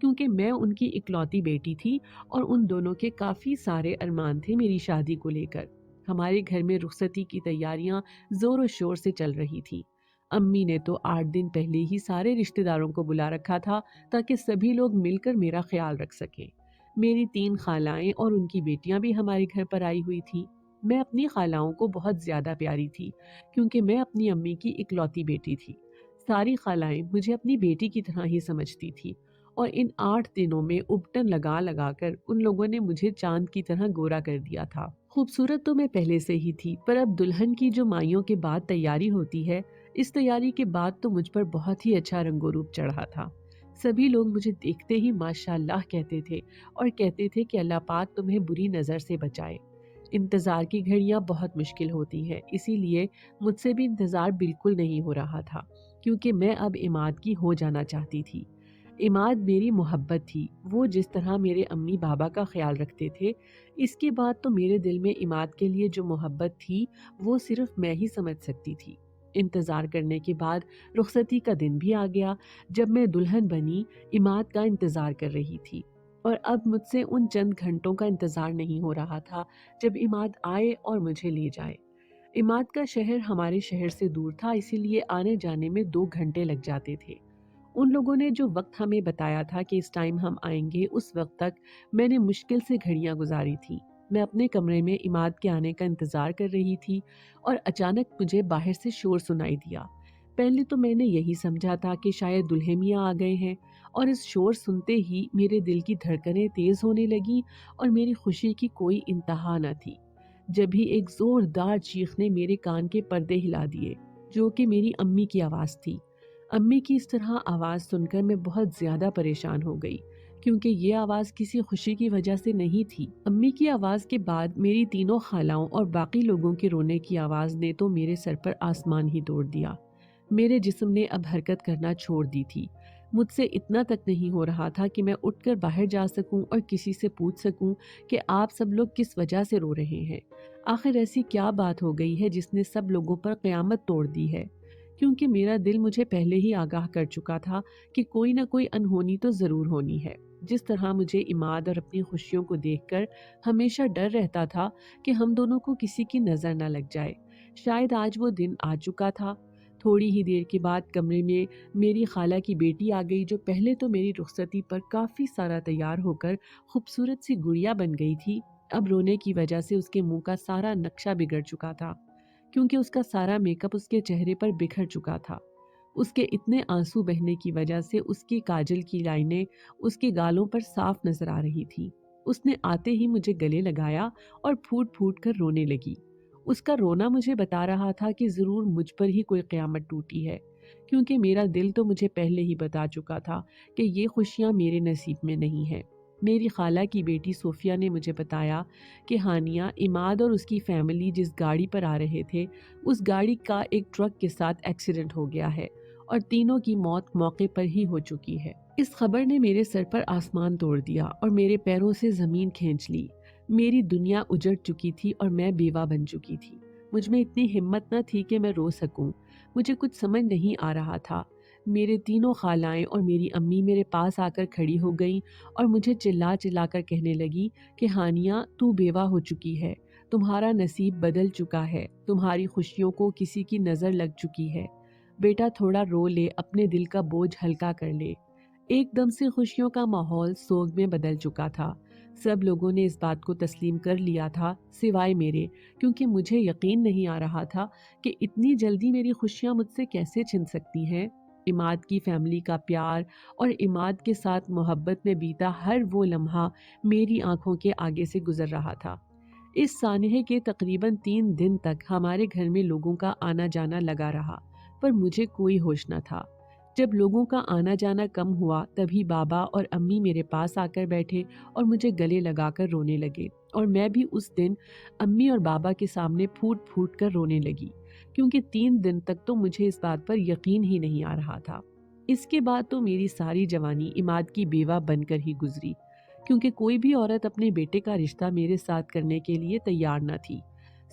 کیونکہ میں ان کی اکلوتی بیٹی تھی اور ان دونوں کے کافی سارے ارمان تھے میری شادی کو لے کر۔ ہمارے گھر میں رخصتی کی تیاریاں زور و شور سے چل رہی تھی۔ امی نے تو 8 دن پہلے ہی سارے رشتہ داروں کو بلا رکھا تھا تاکہ سبھی لوگ مل کر میرا خیال رکھ سکیں۔ میری 3 خالائیں اور ان کی بیٹیاں بھی ہمارے گھر پر آئی ہوئی تھی۔ میں اپنی خالاؤں کو بہت زیادہ پیاری تھی کیونکہ میں اپنی امی کی اکلوتی بیٹی تھی۔ ساری خالائیں مجھے اپنی بیٹی کی طرح ہی سمجھتی تھی اور ان 8 دنوں میں ابٹن لگا لگا کر ان لوگوں نے مجھے چاند کی طرح گورا کر دیا تھا۔ خوبصورت تو میں پہلے سے ہی تھی، پر اب دلہن کی جو مائیوں کے بعد تیاری ہوتی ہے، اس تیاری کے بعد تو مجھ پر بہت ہی اچھا رنگ و روپ چڑھا تھا۔ سبھی لوگ مجھے دیکھتے ہی ماشاءاللہ کہتے تھے اور کہتے تھے کہ اللہ پاک تمہیں بری نظر سے بچائے۔ انتظار کی گھڑیاں بہت مشکل ہوتی ہیں، اسی لیے مجھ سے بھی انتظار بالکل نہیں ہو رہا تھا، کیونکہ میں اب عماد کی ہو جانا چاہتی تھی۔ عماد میری محبت تھی، وہ جس طرح میرے امی بابا کا خیال رکھتے تھے، اس کے بعد تو میرے دل میں عماد کے لیے جو محبت تھی وہ صرف میں ہی سمجھ سکتی تھی۔ انتظار کرنے کے بعد رخصتی کا دن بھی آ گیا، جب میں دلہن بنی عماد کا انتظار کر رہی تھی، اور اب مجھ سے ان چند گھنٹوں کا انتظار نہیں ہو رہا تھا جب عماد آئے اور مجھے لے جائے۔ عماد کا شہر ہمارے شہر سے دور تھا، اسی لیے آنے جانے میں 2 گھنٹے لگ جاتے تھے۔ ان لوگوں نے جو وقت ہمیں بتایا تھا کہ اس ٹائم ہم آئیں گے، اس وقت تک میں نے مشکل سے گھڑیاں گزاری تھیں۔ میں اپنے کمرے میں عماد کے آنے کا انتظار کر رہی تھی اور اچانک مجھے باہر سے شور سنائی دیا۔ پہلے تو میں نے یہی سمجھا تھا کہ شاید دلہے میاں آ گئے ہیں، اور اس شور سنتے ہی میرے دل کی دھڑکنیں تیز ہونے لگیں اور میری خوشی کی کوئی انتہا نہ تھی، جب ہی ایک زوردار چیخ نے میرے کان کے پردے ہلا دیے، جو کہ میری امی کی آواز تھی۔ امی کی اس طرح آواز سن کر میں بہت زیادہ پریشان ہو گئی، کیونکہ یہ آواز کسی خوشی کی وجہ سے نہیں تھی۔ امی کی آواز کے بعد میری تینوں خالاؤں اور باقی لوگوں کے رونے کی آواز نے تو میرے سر پر آسمان ہی توڑ دیا۔ میرے جسم نے اب حرکت کرنا چھوڑ دی تھی۔ مجھ سے اتنا تک نہیں ہو رہا تھا کہ میں اٹھ کر باہر جا سکوں اور کسی سے پوچھ سکوں کہ آپ سب لوگ کس وجہ سے رو رہے ہیں۔ آخر ایسی کیا بات ہو گئی ہے جس نے سب لوگوں پر قیامت توڑ دی ہے؟ کیونکہ میرا دل مجھے پہلے ہی آگاہ کر چکا تھا کہ کوئی نہ کوئی انہونی تو ضرور ہونی ہے۔ جس طرح مجھے عماد اور اپنی خوشیوں کو دیکھ کر ہمیشہ ڈر رہتا تھا کہ ہم دونوں کو کسی کی نظر نہ لگ جائے، شاید آج وہ دن آ چکا تھا۔ تھوڑی ہی دیر کے بعد کمرے میں میری خالہ کی بیٹی آ گئی، جو پہلے تو میری رخصتی پر کافی سارا تیار ہو کر خوبصورت سی گڑیا بن گئی تھی، اب رونے کی وجہ سے اس کے منہ کا سارا نقشہ بگڑ چکا تھا، کیونکہ اس کا سارا میک اپ اس کے چہرے پر بکھر چکا تھا۔ اس کے اتنے آنسو بہنے کی وجہ سے اس کی کاجل کی لائنیں اس کے گالوں پر صاف نظر آ رہی تھی۔ اس نے آتے ہی مجھے گلے لگایا اور پھوٹ پھوٹ کر رونے لگی۔ اس کا رونا مجھے بتا رہا تھا کہ ضرور مجھ پر ہی کوئی قیامت ٹوٹی ہے، کیونکہ میرا دل تو مجھے پہلے ہی بتا چکا تھا کہ یہ خوشیاں میرے نصیب میں نہیں ہیں۔ میری خالہ کی بیٹی صوفیہ نے مجھے بتایا کہ ہانیہ، عماد اور اس کی فیملی جس گاڑی پر آ رہے تھے، اس گاڑی کا ایک ٹرک کے ساتھ ایکسیڈنٹ ہو گیا ہے اور تینوں کی موت موقع پر ہی ہو چکی ہے۔ اس خبر نے میرے سر پر آسمان توڑ دیا اور میرے پیروں سے زمین کھینچ لی۔ میری دنیا اجڑ چکی تھی اور میں بیوہ بن چکی تھی۔ مجھ میں اتنی ہمت نہ تھی کہ میں رو سکوں۔ مجھے کچھ سمجھ نہیں آ رہا تھا۔ میرے تینوں خالائیں اور میری امی میرے پاس آ کر کھڑی ہو گئیں اور مجھے چلا چلا کر کہنے لگی کہ ہانیہ، تو بیوہ ہو چکی ہے، تمہارا نصیب بدل چکا ہے، تمہاری خوشیوں کو کسی کی نظر لگ چکی ہے، بیٹا تھوڑا رو لے، اپنے دل کا بوجھ ہلکا کر لے۔ ایک دم سے خوشیوں کا ماحول سوگ میں بدل چکا تھا۔ سب لوگوں نے اس بات کو تسلیم کر لیا تھا سوائے میرے، کیونکہ مجھے یقین نہیں آ رہا تھا کہ اتنی جلدی میری خوشیاں مجھ سے کیسے چھن سکتی ہیں۔ عماد کی فیملی کا پیار اور عماد کے ساتھ محبت میں بیتا ہر وہ لمحہ میری آنکھوں کے آگے سے گزر رہا تھا۔ اس سانحے کے تقریباً 3 دن تک ہمارے گھر میں لوگوں کا آنا جانا لگا رہا، پر مجھے کوئی ہوش نہ تھا۔ جب لوگوں کا آنا جانا کم ہوا، تبھی بابا اور امی میرے پاس آ کر بیٹھے اور مجھے گلے لگا کر رونے لگے، اور میں بھی اس دن امی اور بابا کے سامنے پھوٹ پھوٹ کر رونے لگی، کیونکہ 3 دن تک تو مجھے اس بات پر یقین ہی نہیں آ رہا تھا۔ اس کے بعد تو میری ساری جوانی عماد کی بیوہ بن کر ہی گزری، کیونکہ کوئی بھی عورت اپنے بیٹے کا رشتہ میرے ساتھ کرنے کے لیے تیار نہ تھی۔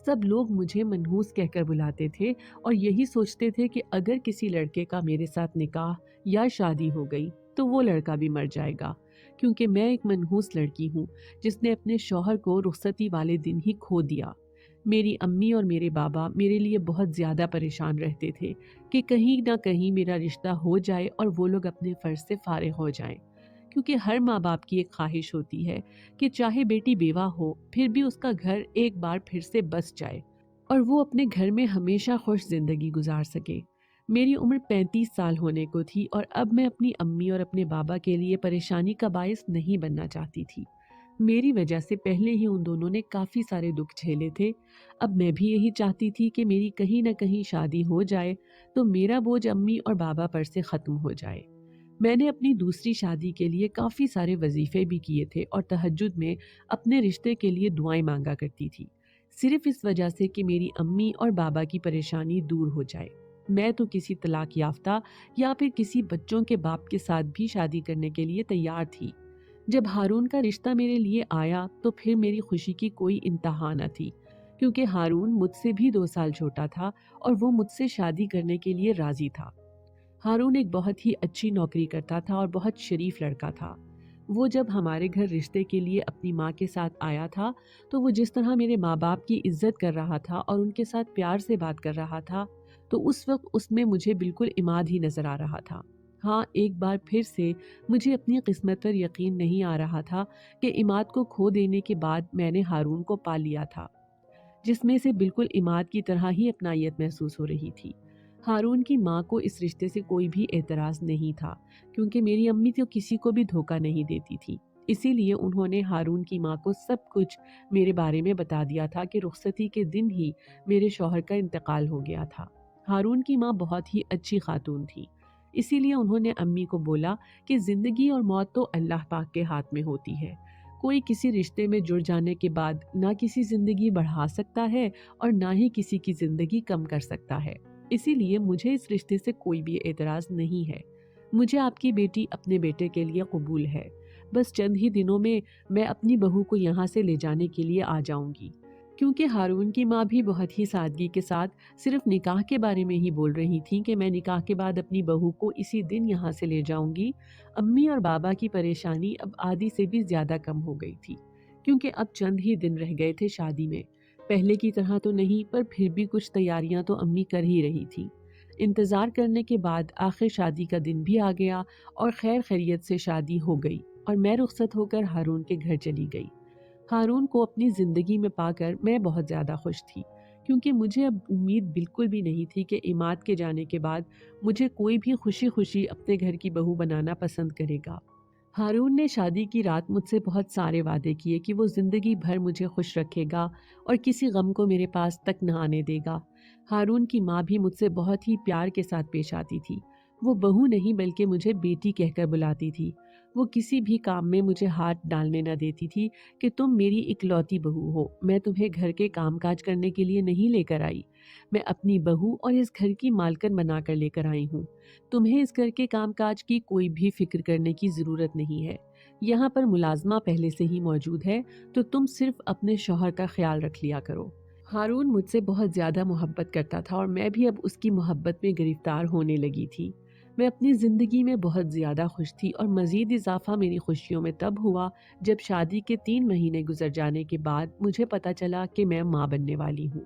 سب لوگ مجھے منحوس کہہ کر بلاتے تھے اور یہی سوچتے تھے کہ اگر کسی لڑکے کا میرے ساتھ نکاح یا شادی ہو گئی تو وہ لڑکا بھی مر جائے گا، کیونکہ میں ایک منحوس لڑکی ہوں جس نے اپنے شوہر کو رخصتی والے دن ہی کھو دیا۔ میری امی اور میرے بابا میرے لیے بہت زیادہ پریشان رہتے تھے کہ کہیں نہ کہیں میرا رشتہ ہو جائے اور وہ لوگ اپنے فرض سے فارغ ہو جائیں، کیونکہ ہر ماں باپ کی ایک خواہش ہوتی ہے کہ چاہے بیٹی بیوہ ہو پھر بھی اس کا گھر ایک بار پھر سے بس جائے اور وہ اپنے گھر میں ہمیشہ خوش زندگی گزار سکے۔ میری عمر 35 سال ہونے کو تھی اور اب میں اپنی امی اور اپنے بابا کے لیے پریشانی کا باعث نہیں بننا چاہتی تھی۔ میری وجہ سے پہلے ہی ان دونوں نے کافی سارے دکھ جھیلے تھے، اب میں بھی یہی چاہتی تھی کہ میری کہیں نہ کہیں شادی ہو جائے تو میرا بوجھ امی اور بابا پر سے ختم ہو جائے۔ میں نے اپنی دوسری شادی کے لیے کافی سارے وظیفے بھی کیے تھے اور تہجد میں اپنے رشتے کے لیے دعائیں مانگا کرتی تھی، صرف اس وجہ سے کہ میری امی اور بابا کی پریشانی دور ہو جائے۔ میں تو کسی طلاق یافتہ یا پھر کسی بچوں کے باپ کے ساتھ بھی شادی کرنے کے لیے تیار تھی۔ جب ہارون کا رشتہ میرے لیے آیا تو پھر میری خوشی کی کوئی انتہا نہ تھی، کیونکہ ہارون مجھ سے بھی 2 سال چھوٹا تھا اور وہ مجھ سے شادی کرنے کے لیے راضی تھا۔ ہارون ایک بہت ہی اچھی نوکری کرتا تھا اور بہت شریف لڑکا تھا۔ وہ جب ہمارے گھر رشتے کے لیے اپنی ماں کے ساتھ آیا تھا تو وہ جس طرح میرے ماں باپ کی عزت کر رہا تھا اور ان کے ساتھ پیار سے بات کر رہا تھا تو اس وقت اس میں مجھے بالکل عماد ہی نظر آ رہا تھا۔ ہاں، ایک بار پھر سے مجھے اپنی قسمت پر یقین نہیں آ رہا تھا کہ عماد کو کھو دینے کے بعد میں نے ہارون کو پا لیا تھا، جس میں سے بالکل عماد کی طرح ہی اپنائیت محسوس ہو رہی تھی۔ ہارون کی ماں کو اس رشتے سے کوئی بھی اعتراض نہیں تھا، کیونکہ میری امی تو کسی کو بھی دھوکہ نہیں دیتی تھی، اسی لیے انہوں نے ہارون کی ماں کو سب کچھ میرے بارے میں بتا دیا تھا کہ رخصتی کے دن ہی میرے شوہر کا انتقال ہو گیا تھا۔ ہارون کی ماں بہت ہی اچھی خاتون تھی، اسی لیے انہوں نے امی کو بولا کہ زندگی اور موت تو اللہ پاک کے ہاتھ میں ہوتی ہے، کوئی کسی رشتے میں جڑ جانے کے بعد نہ کسی زندگی بڑھا سکتا ہے اور نہ ہی کسی کی زندگی کم کر سکتا ہے، اسی لیے مجھے اس رشتے سے کوئی بھی اعتراض نہیں ہے۔ مجھے آپ کی بیٹی اپنے بیٹے کے لیے قبول ہے، بس چند ہی دنوں میں اپنی بہو کو یہاں سے لے جانے کے لیے آ جاؤں گی۔ کیونکہ ہارون کی ماں بھی بہت ہی سادگی کے ساتھ صرف نکاح کے بارے میں ہی بول رہی تھی کہ میں نکاح کے بعد اپنی بہو کو اسی دن یہاں سے لے جاؤں گی، امی اور بابا کی پریشانی اب آدھی سے بھی زیادہ کم ہو گئی تھی، کیونکہ اب چند ہی دن رہ گئے تھے شادی میں۔ پہلے کی طرح تو نہیں، پر پھر بھی کچھ تیاریاں تو امی کر ہی رہی تھی۔ انتظار کرنے کے بعد آخر شادی کا دن بھی آ گیا اور خیر خیریت سے شادی ہو گئی اور میں رخصت ہو کر ہارون کے گھر چلی گئی۔ ہارون کو اپنی زندگی میں پا کر میں بہت زیادہ خوش تھی، کیونکہ مجھے اب امید بالکل بھی نہیں تھی کہ عماد کے جانے کے بعد مجھے کوئی بھی خوشی خوشی اپنے گھر کی بہو بنانا پسند کرے گا۔ ہارون نے شادی کی رات مجھ سے بہت سارے وعدے کیے کہ وہ زندگی بھر مجھے خوش رکھے گا اور کسی غم کو میرے پاس تک نہ آنے دے گا۔ ہارون کی ماں بھی مجھ سے بہت ہی پیار کے ساتھ پیش آتی تھی، وہ بہو نہیں بلکہ مجھے بیٹی کہہ کر بلاتی تھی۔ وہ کسی بھی کام میں مجھے ہاتھ ڈالنے نہ دیتی تھی کہ تم میری اکلوتی بہو ہو، میں تمہیں گھر کے کام کاج کرنے کے لیے نہیں لے کر آئی، میں اپنی بہو اور اس گھر کی مالکن بنا کر لے کر آئی ہوں، تمہیں اس گھر کے کام کاج کی کوئی بھی فکر کرنے کی ضرورت نہیں ہے، یہاں پر ملازمہ پہلے سے ہی موجود ہے تو تم صرف اپنے شوہر کا خیال رکھ لیا کرو۔ ہارون مجھ سے بہت زیادہ محبت کرتا تھا اور میں بھی اب اس کی محبت میں گرفتار ہونے لگی تھی۔ میں اپنی زندگی میں بہت زیادہ خوش تھی اور مزید اضافہ میری خوشیوں میں تب ہوا جب شادی کے 3 مہینے گزر جانے کے بعد مجھے پتا چلا کہ میں ماں بننے والی ہوں۔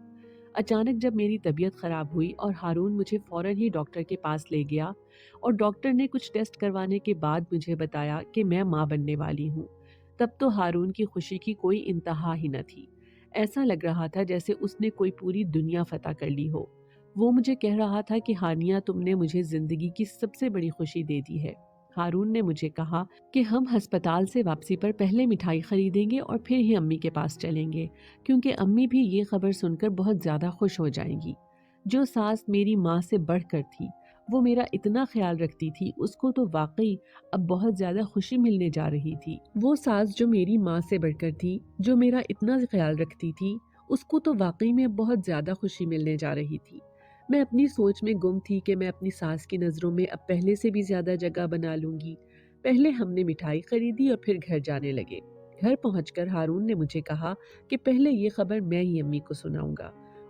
اچانک جب میری طبیعت خراب ہوئی اور ہارون مجھے فوراً ہی ڈاکٹر کے پاس لے گیا اور ڈاکٹر نے کچھ ٹیسٹ کروانے کے بعد مجھے بتایا کہ میں ماں بننے والی ہوں، تب تو ہارون کی خوشی کی کوئی انتہا ہی نہ تھی۔ ایسا لگ رہا تھا جیسے اس نے کوئی پوری دنیا فتح کر لی ہو۔ وہ مجھے کہہ رہا تھا کہ ہانیہ، تم نے مجھے زندگی کی سب سے بڑی خوشی دے دی ہے۔ ہارون نے مجھے کہا کہ ہم ہسپتال سے واپسی پر پہلے مٹھائی خریدیں گے اور پھر ہی امی کے پاس چلیں گے، کیونکہ امی بھی یہ خبر سن کر بہت زیادہ خوش ہو جائیں گی۔ جو ساس میری ماں سے بڑھ کر تھی، وہ میرا اتنا خیال رکھتی تھی، اس کو تو واقعی اب بہت زیادہ خوشی ملنے جا رہی تھی۔ وہ ساس جو میری ماں سے بڑھ کر تھی، جو میرا اتنا خیال رکھتی تھی، اس کو تو واقعی میں بہت زیادہ خوشی ملنے جا رہی تھی۔ میں اپنی سوچ میں گم تھی کہ میں اپنی ساس کی نظروں میں اب پہلے سے بھی زیادہ جگہ بنا لوں گی۔ پہلے ہم نے مٹھائی خریدی اور پھر گھر جانے لگے۔ گھر پہنچ کر ہارون نے مجھے کہا کہ پہلے یہ خبر میں ہی امی کو سناؤں گا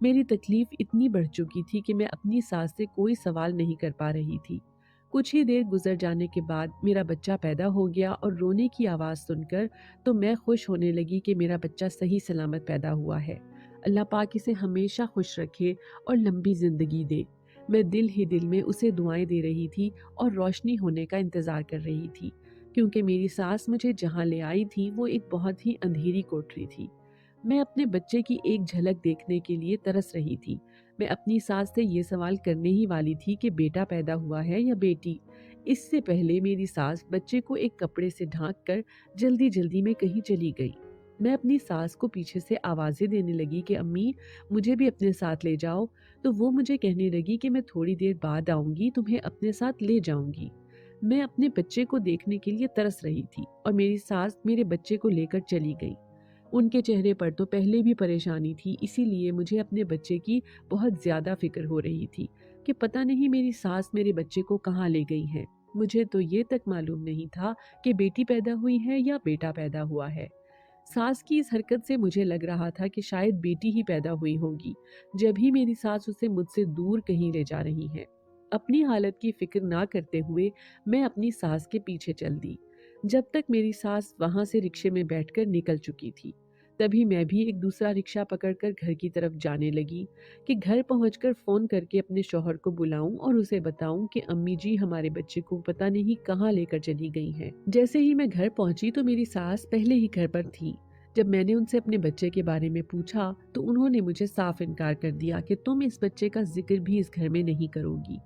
میری تکلیف اتنی بڑھ چکی تھی کہ میں اپنی ساس سے کوئی سوال نہیں کر پا رہی تھی۔ کچھ ہی دیر گزر جانے کے بعد میرا بچہ پیدا ہو گیا اور رونے کی آواز سن کر تو میں خوش ہونے لگی کہ میرا بچہ صحیح سلامت پیدا ہوا ہے۔ اللہ پاک اسے ہمیشہ خوش رکھے اور لمبی زندگی دے۔ میں دل ہی دل میں اسے دعائیں دے رہی تھی اور روشنی ہونے کا انتظار کر رہی تھی، کیونکہ میری ساس مجھے جہاں لے آئی تھی وہ ایک بہت ہی اندھیری کوٹری تھی۔ میں اپنے بچے کی ایک جھلک دیکھنے کے لیے ترس رہی تھی۔ میں اپنی ساس سے یہ سوال کرنے ہی والی تھی کہ بیٹا پیدا ہوا ہے یا بیٹی۔ اس سے پہلے میری ساس بچے کو ایک کپڑے سے ڈھانک کر جلدی جلدی میں کہیں چلی گئی۔ میں اپنی ساس کو پیچھے سے آوازیں دینے لگی کہ امی مجھے بھی اپنے ساتھ لے جاؤ، تو وہ مجھے کہنے لگی کہ میں تھوڑی دیر بعد آؤں گی، تمہیں اپنے ساتھ لے جاؤں گی۔ میں اپنے بچے کو دیکھنے کے لیے ترس رہی تھی اور میری ساس میرے بچے کو لے کر چلی گئی۔ ان کے چہرے پر تو پہلے بھی پریشانی تھی، اسی لیے مجھے اپنے بچے کی بہت زیادہ فکر ہو رہی تھی کہ پتہ نہیں میری ساس میرے بچے کو کہاں لے گئی ہیں۔ مجھے تو یہ تک معلوم نہیں تھا کہ بیٹی پیدا ہوئی ہے یا بیٹا پیدا ہوا ہے۔ ساس کی اس حرکت سے مجھے لگ رہا تھا کہ شاید بیٹی ہی پیدا ہوئی ہوگی، جب ہی میری ساس اسے مجھ سے دور کہیں لے جا رہی ہے۔ اپنی حالت کی فکر نہ کرتے ہوئے میں اپنی ساس کے پیچھے چل دی، جب تک میری ساس وہاں سے رکشے میں بیٹھ کر نکل چکی تھی۔ تبھی میں بھی ایک دوسرا رکشہ پکڑ کر گھر کی طرف جانے لگی کہ گھر پہنچ کر فون کر کے اپنے شوہر کو بلاؤں اور اسے بتاؤں کہ امی جی ہمارے بچے کو پتہ نہیں کہاں لے کر چلی گئی ہیں۔ جیسے ہی میں گھر پہنچی تو میری ساس پہلے ہی گھر پر تھی۔ جب میں نے ان سے اپنے بچے کے بارے میں پوچھا تو انہوں نے مجھے صاف انکار کر دیا کہ تم اس بچے کا ذکر بھی اس گھر میں نہیں کرو گی۔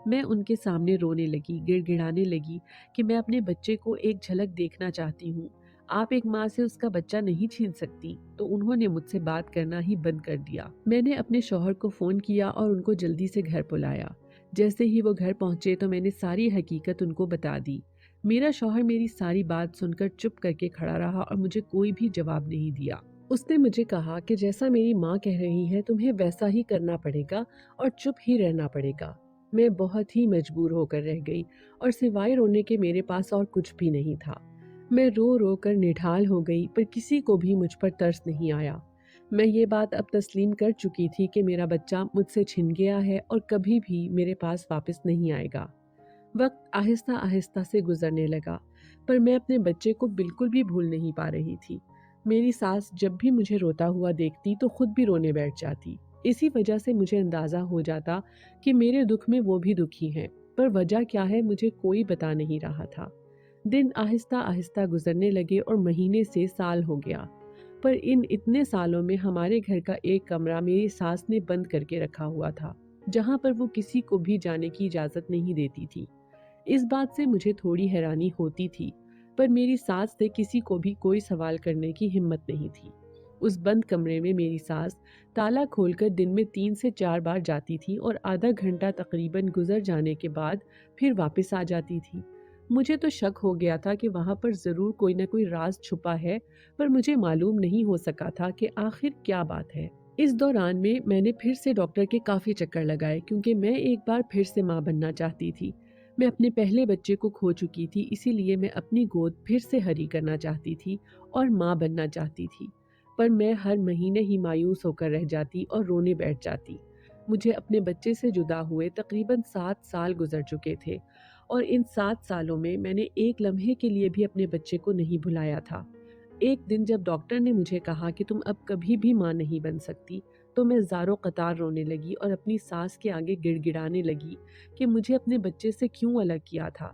میں ان کے سامنے رونے لگی، گڑ گڑانے لگی کہ میں اپنے بچے کو ایک جھلک دیکھنا چاہتی ہوں، آپ ایک ماں سے اس کا بچہ نہیں چھین سکتی۔ تو انہوں نے مجھ سے بات کرنا ہی بند کر دیا۔ میں نے اپنے شوہر کو فون کیا اور ان کو جلدی سے گھر بلایا۔ جیسے ہی وہ گھر پہنچے تو میں نے ساری حقیقت ان کو بتا دی۔ میرا شوہر میری ساری بات سن کر چپ کر کے کھڑا رہا اور مجھے کوئی بھی جواب نہیں دیا۔ اس نے مجھے کہا کہ جیسا میری ماں کہہ رہی ہے تمہیں ویسا ہی کرنا پڑے گا اور چپ ہی رہنا پڑے گا۔ میں بہت ہی مجبور ہو کر رہ گئی اور سوائے رونے کے میرے پاس اور کچھ بھی نہیں تھا۔ میں رو رو کر نڈھال ہو گئی، پر کسی کو بھی مجھ پر ترس نہیں آیا۔ میں یہ بات اب تسلیم کر چکی تھی کہ میرا بچہ مجھ سے چھن گیا ہے اور کبھی بھی میرے پاس واپس نہیں آئے گا۔ وقت آہستہ آہستہ سے گزرنے لگا، پر میں اپنے بچے کو بالکل بھی بھول نہیں پا رہی تھی۔ میری ساس جب بھی مجھے روتا ہوا دیکھتی تو خود بھی رونے بیٹھ جاتی۔ اسی وجہ سے مجھے اندازہ ہو جاتا کہ میرے دکھ میں وہ بھی دکھی ہیں، پر وجہ کیا ہے مجھے کوئی بتا نہیں رہا تھا۔ دن آہستہ آہستہ گزرنے لگے اور مہینے سے سال ہو گیا، پر ان اتنے سالوں میں ہمارے گھر کا ایک کمرہ میری ساس نے بند کر کے رکھا ہوا تھا، جہاں پر وہ کسی کو بھی جانے کی اجازت نہیں دیتی تھی۔ اس بات سے مجھے تھوڑی حیرانی ہوتی تھی، پر میری ساس سے کسی کو بھی کوئی سوال کرنے کی ہمت نہیں تھی۔ اس بند کمرے میں میری ساس تالا کھول کر دن میں 3 سے 4 بار جاتی تھی اور آدھا گھنٹہ تقریباً گزر جانے کے بعد پھر واپس آ جاتی تھی۔ مجھے تو شک ہو گیا تھا کہ وہاں پر ضرور کوئی نہ کوئی راز چھپا ہے، پر مجھے معلوم نہیں ہو سکا تھا کہ آخر کیا بات ہے۔ اس دوران میں نے پھر سے ڈاکٹر کے کافی چکر لگائے، کیونکہ میں ایک بار پھر سے ماں بننا چاہتی تھی۔ میں اپنے پہلے بچے کو کھو چکی تھی، اسی لیے میں اپنی گود پھر سے ہری کرنا چاہتی تھی اور ماں بننا چاہتی تھی، پر میں ہر مہینے ہی مایوس ہو کر رہ جاتی اور رونے بیٹھ جاتی۔ مجھے اپنے بچے سے جدا ہوئے تقریباً 7 سال گزر چکے تھے، اور ان 7 سالوں میں نے ایک لمحے کے لیے بھی اپنے بچے کو نہیں بھلایا تھا۔ ایک دن جب ڈاکٹر نے مجھے کہا کہ تم اب کبھی بھی ماں نہیں بن سکتی، تو میں زاروں قطار رونے لگی اور اپنی ساس کے آگے گڑ گڑانے لگی کہ مجھے اپنے بچے سے کیوں الگ کیا تھا۔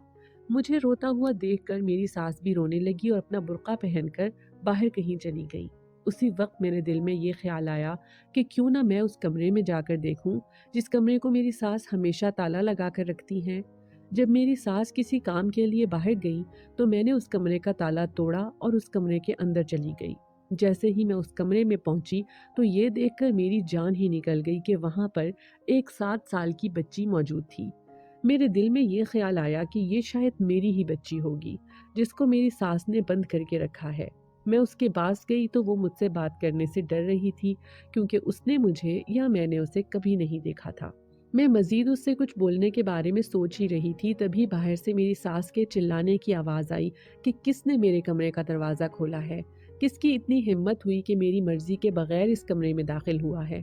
مجھے روتا ہوا دیکھ کر میری ساس بھی رونے لگی اور اپنا برقع پہن کر باہر کہیں چلی گئی۔ اسی وقت میرے دل میں یہ خیال آیا کہ کیوں نہ میں اس کمرے میں جا کر دیکھوں جس کمرے کو میری ساس ہمیشہ تالا لگا کر رکھتی ہیں۔ جب میری ساس کسی کام کے لیے باہر گئی تو میں نے اس کمرے کا تالا توڑا اور اس کمرے کے اندر چلی گئی۔ جیسے ہی میں اس کمرے میں پہنچی تو یہ دیکھ کر میری جان ہی نکل گئی کہ وہاں پر ایک 7 سال کی بچی موجود تھی۔ میرے دل میں یہ خیال آیا کہ یہ شاید میری ہی بچی ہوگی جس کو میری ساس نے بند کر کے رکھا ہے۔ میں اس کے پاس گئی تو وہ مجھ سے بات کرنے سے ڈر رہی تھی، کیونکہ اس نے مجھے یا میں نے اسے کبھی نہیں دیکھا تھا۔ میں مزید اس سے کچھ بولنے کے بارے میں سوچ ہی رہی تھی، تبھی باہر سے میری ساس کے چلانے کی آواز آئی کہ کس نے میرے کمرے کا دروازہ کھولا ہے، کس کی اتنی ہمت ہوئی کہ میری مرضی کے بغیر اس کمرے میں داخل ہوا ہے